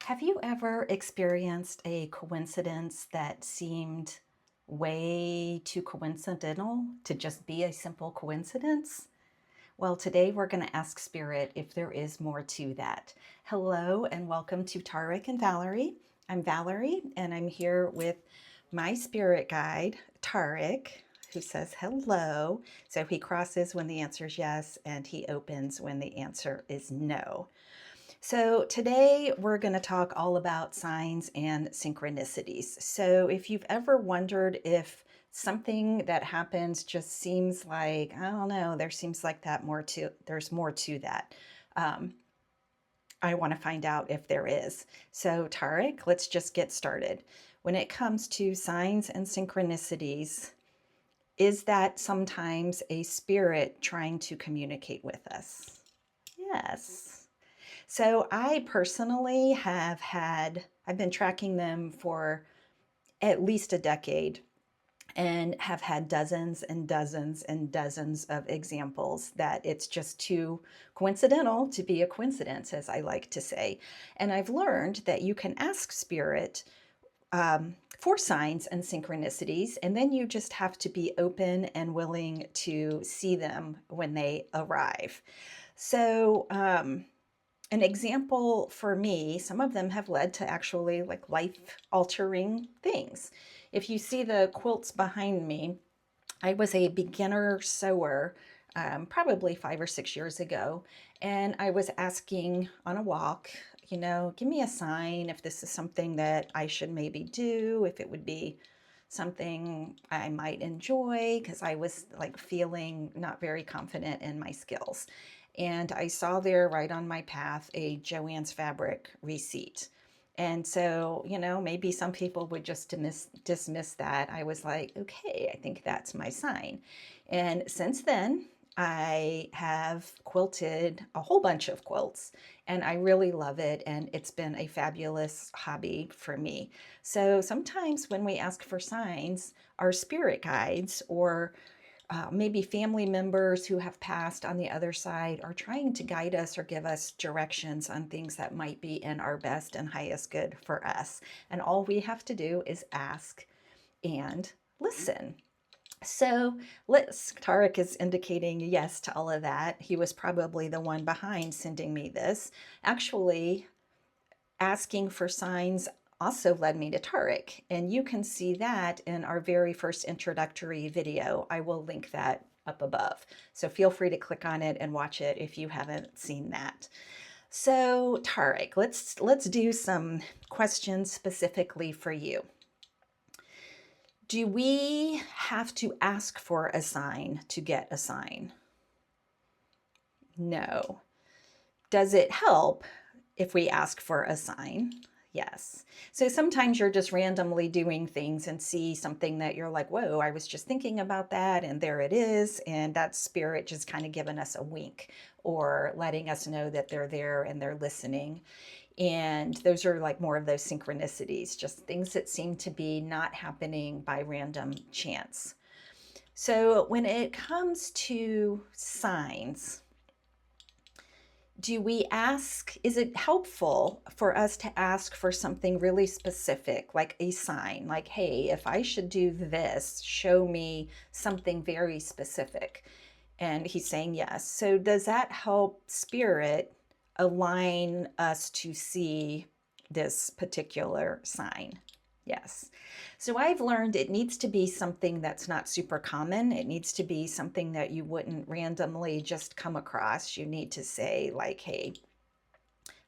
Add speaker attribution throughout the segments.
Speaker 1: Have you ever experienced a coincidence that seemed way too coincidental to just be a simple coincidence? Well, today we're going to ask Spirit if there is more to that. Hello and welcome to Tarek and Valerie. I'm Valerie and I'm here with my spirit guide, Tarek, who says hello. So he crosses when the answer is yes and he opens when the answer is no. So today we're going to talk all about signs and synchronicities. So if you've ever wondered if something that happens just seems like, I don't know, there seems like there's more to that. Um, I want to find out if there is. So Tarek, let's just get started. When it comes to signs and synchronicities, is that sometimes a spirit trying to communicate with us? Yes. So I personally I've been tracking them for at least a decade and have had dozens and dozens and dozens of examples that it's just too coincidental to be a coincidence, as I like to say. And I've learned that you can ask spirit for signs and synchronicities, and then you just have to be open and willing to see them when they arrive. So, an example for me, some of them have led to actually like life altering things. If you see the quilts behind me, I was a beginner sewer probably 5 or 6 years ago, and I was asking on a walk, give me a sign if this is something that I should maybe do, if it would be something I might enjoy, because I was like feeling not very confident in my skills. And I saw there right on my path a Joann's Fabric receipt. And so, maybe some people would just dismiss that. I was like, okay, I think that's my sign. And since then, I have quilted a whole bunch of quilts and I really love it. And it's been a fabulous hobby for me. So sometimes when we ask for signs, our spirit guides or maybe family members who have passed on the other side are trying to guide us or give us directions on things that might be in our best and highest good for us. And all we have to do is ask and listen. So Tarek is indicating yes to all of that. He was probably the one behind sending me this. Actually, asking for signs also led me to Tarek, and you can see that in our very first introductory video. I will link that up above. So feel free to click on it and watch it if you haven't seen that. So Tarek, let's do some questions specifically for you. Do we have to ask for a sign to get a sign? No. Does it help if we ask for a sign? Yes. So sometimes you're just randomly doing things and see something that you're like, whoa, I was just thinking about that, and there it is. And that spirit just kind of giving us a wink or letting us know that they're there and they're listening. And those are like more of those synchronicities, just things that seem to be not happening by random chance. So when it comes to signs, is it helpful for us to ask for something really specific, like a sign, like, hey, if I should do this, show me something very specific? And he's saying yes. So does that help spirit align us to see this particular sign? Yes. So I've learned it needs to be something that's not super common. It needs to be something that you wouldn't randomly just come across. You need to say like, hey,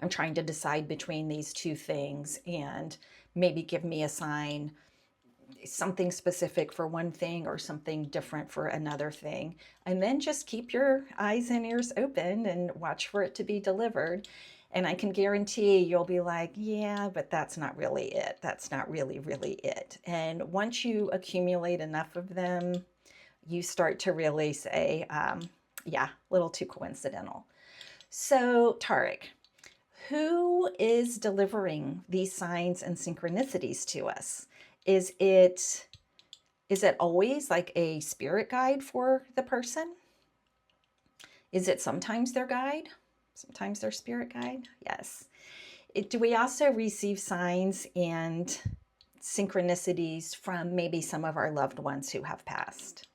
Speaker 1: I'm trying to decide between these two things and maybe give me a sign, something specific for one thing or something different for another thing. And then just keep your eyes and ears open and watch for it to be delivered. And I can guarantee you'll be like, yeah, but that's not really it. That's not really, really it. And once you accumulate enough of them, you start to really say, yeah, a little too coincidental. So Tarek, who is delivering these signs and synchronicities to us? Is it always like a spirit guide for the person? Is it sometimes their guide? Sometimes their spirit guide? Yes. Do we also receive signs and synchronicities from maybe some of our loved ones who have passed?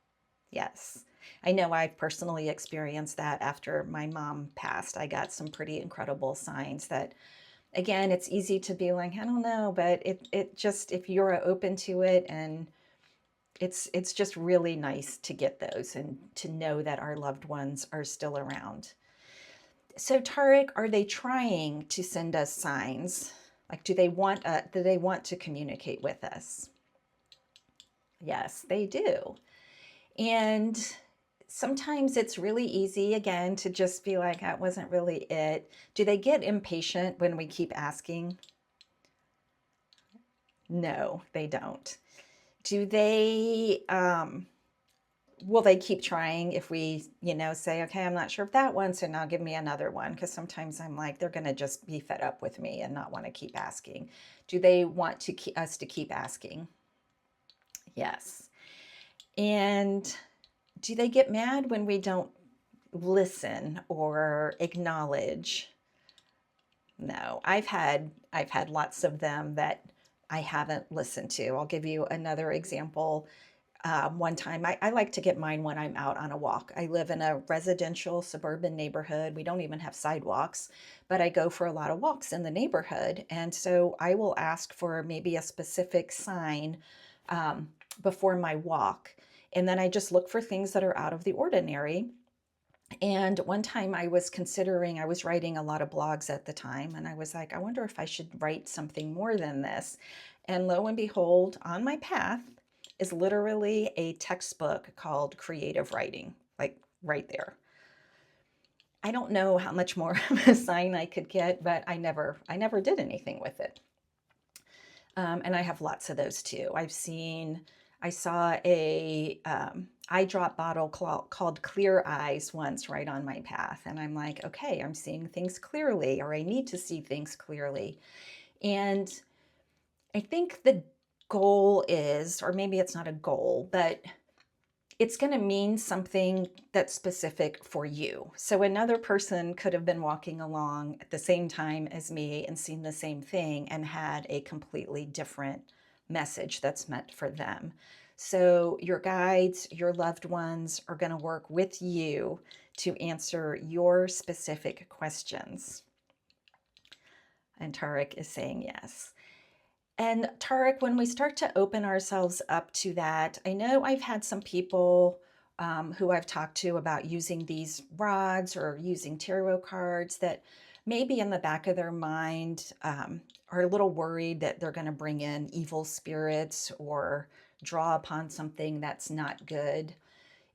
Speaker 1: Yes. I know I've personally experienced that after my mom passed. I got some pretty incredible signs that, again, it's easy to be like, I don't know, but it just, if you're open to it, and it's just really nice to get those and to know that our loved ones are still around. So Tarek, are they trying to send us signs? Like, do they want to communicate with us? Yes, they do. And sometimes it's really easy, again, to just be like, that wasn't really it. Do they get impatient when we keep asking? No, they don't. Do they, will they keep trying if we, say, okay, I'm not sure of that one, so now give me another one? Because sometimes I'm like, they're going to just be fed up with me and not want to keep asking. Do they want us to keep asking? Yes. And do they get mad when we don't listen or acknowledge? No, I've had lots of them that I haven't listened to. I'll give you another example. One time, I like to get mine when I'm out on a walk. I live in a residential suburban neighborhood. We don't even have sidewalks, but I go for a lot of walks in the neighborhood. And so I will ask for maybe a specific sign um, before my walk. And then I just look for things that are out of the ordinary. And one time I was writing a lot of blogs at the time, and I was like, I wonder if I should write something more than this. And lo and behold, on my path is literally a textbook called Creative Writing, like right there. I don't know how much more of a sign I could get, but I never did anything with it. And I have lots of those too. I saw a eye drop bottle called Clear Eyes once right on my path. And I'm like, okay, I'm seeing things clearly, or I need to see things clearly. And I think the goal is, or maybe it's not a goal, but it's going to mean something that's specific for you. So another person could have been walking along at the same time as me and seen the same thing and had a completely different message that's meant for them. So your guides, your loved ones are going to work with you to answer your specific questions. And Tarek is saying yes. And Tarek, when we start to open ourselves up to that, I know I've had some people who I've talked to about using these rods or using tarot cards that maybe in the back of their mind are a little worried that they're going to bring in evil spirits or draw upon something that's not good.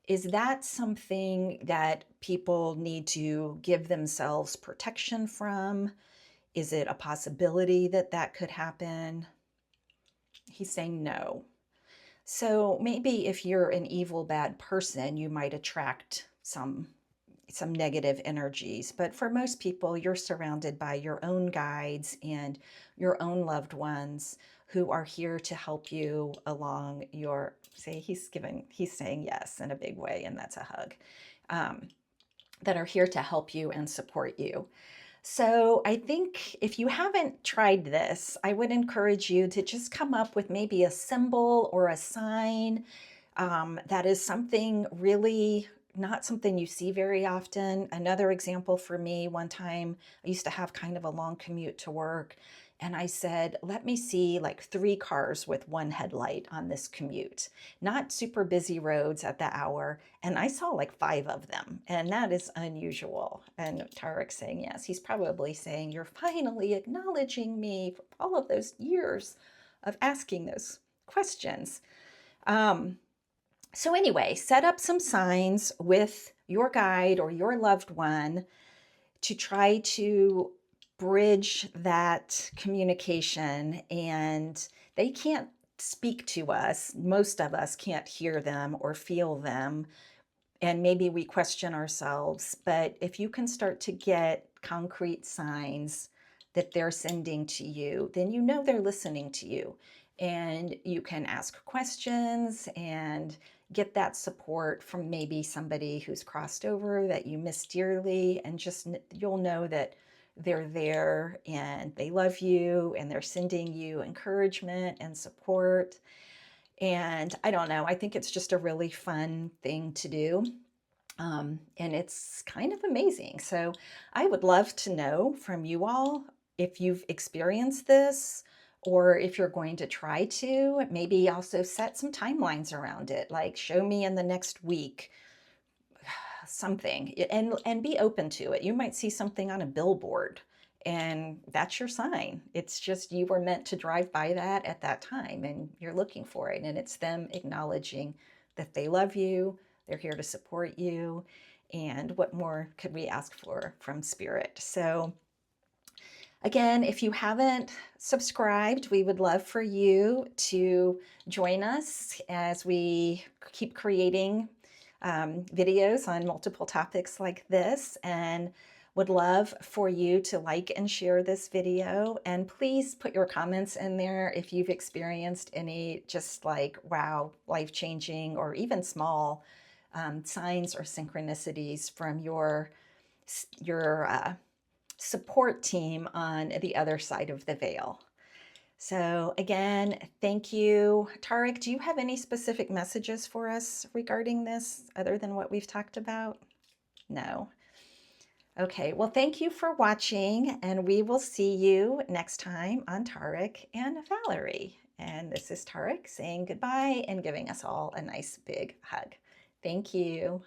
Speaker 1: Is that something that people need to give themselves protection from? Is it a possibility that that could happen? He's saying no. So maybe if you're an evil, bad person, you might attract some negative energies. But for most people, you're surrounded by your own guides and your own loved ones who are here to help you along your, he's saying yes in a big way, and that's a hug, that are here to help you and support you. So I think if you haven't tried this, I would encourage you to just come up with maybe a symbol or a sign that is something really not something you see very often. Another example for me, one time I used to have kind of a long commute to work, and I said, let me see like 3 cars with one headlight on this commute, not super busy roads at the hour. And I saw like 5 of them, and that is unusual. And Tarek's saying, yes, he's probably saying, you're finally acknowledging me for all of those years of asking those questions. So anyway, set up some signs with your guide or your loved one to try to bridge that communication. And they can't speak to us. Most of us can't hear them or feel them. And maybe we question ourselves. But if you can start to get concrete signs that they're sending to you, then you know they're listening to you. And you can ask questions and get that support from maybe somebody who's crossed over that you miss dearly. And just you'll know that they're there and they love you and they're sending you encouragement and support. And I don't know, I think it's just a really fun thing to do. And it's kind of amazing. So I would love to know from you all if you've experienced this or if you're going to try to. Maybe also set some timelines around it, like show me in the next week something, and be open to it. You might see something on a billboard and that's your sign. It's just you were meant to drive by that at that time and you're looking for it, and it's them acknowledging that they love you, they're here to support you, and what more could we ask for from Spirit? So again, if you haven't subscribed, we would love for you to join us as we keep creating videos on multiple topics like this, and would love for you to like and share this video. And please put your comments in there if you've experienced any just like, wow, life-changing or even small signs or synchronicities from your support team on the other side of the veil. So again, thank you. Tarek, do you have any specific messages for us regarding this other than what we've talked about? No. Okay, well, thank you for watching, and we will see you next time on Tarek and Valerie. And this is Tarek saying goodbye and giving us all a nice big hug. Thank you.